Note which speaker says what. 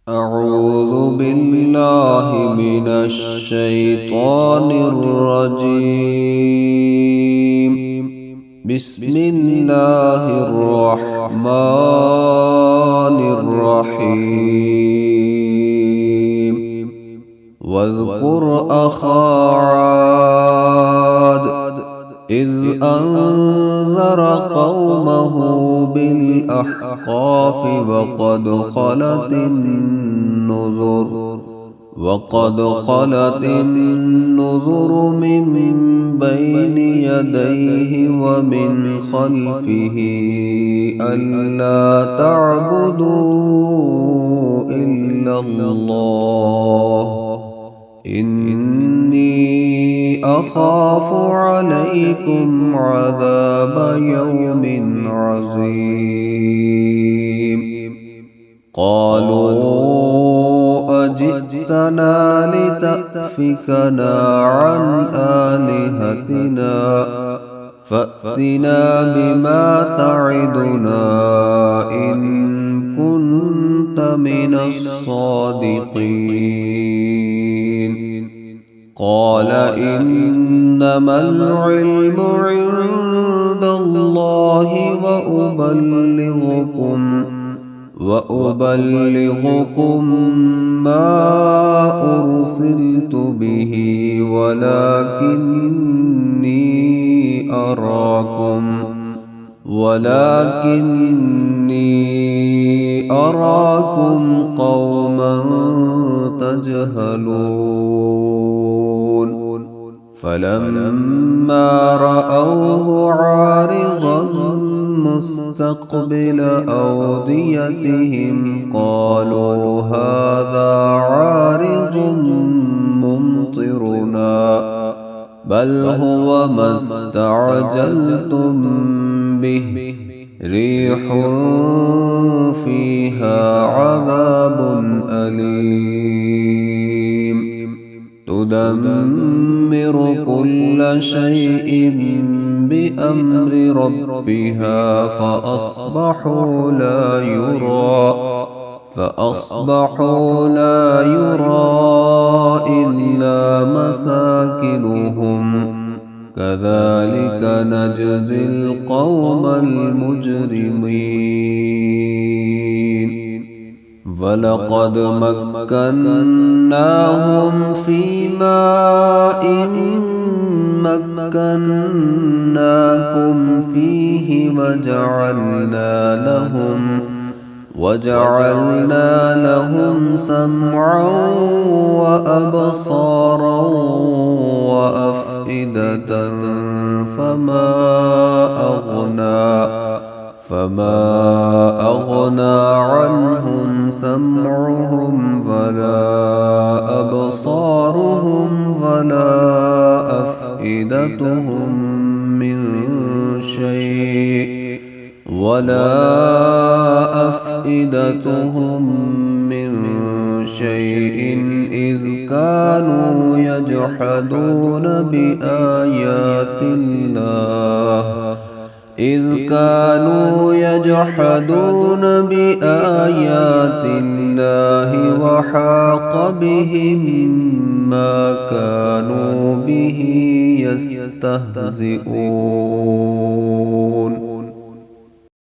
Speaker 1: أعوذ بالله من الشيطان الرجيم. بسم الله الرحمن الرحيم. واذكر أخا عاد إذ أنذر قومه بالأحقاف وقد خلت النذر من بين يديه ومن خلفه ألا تعبدوا إلا الله إني أخاف عليكم عذاب يوم عظيم. قالوا أجئتنا لتأفكنا عن آلهتنا فأتنا بما تعدنا إن كنت من الصادقين. قال إنما العلم عند الله وأبلغكم ما أرسلت به ولكني أراكم قوما تجهلون. فلما رأوه عارضا مستقبل أوديتهم قالوا هذا عارض ممطرنا بل هو ما استعجلتم به ريح فيها عذاب أليم تدمر كل شيء بأمر ربها فأصبحوا لا يرى إلا مساكنهم كذلك نجزي القوم المجرمين. ولقد مكناهم في ماء مكناكم فيه وجعلنا لهم سمعا وأبصارا وأفئدة فما أغنى عنهم سمعهم ولا أبصارهم ولا أفئدتهم من شيء إذ كانوا يجحدون بآيات الله وحاق بهم ما كانوا به يستهزئون.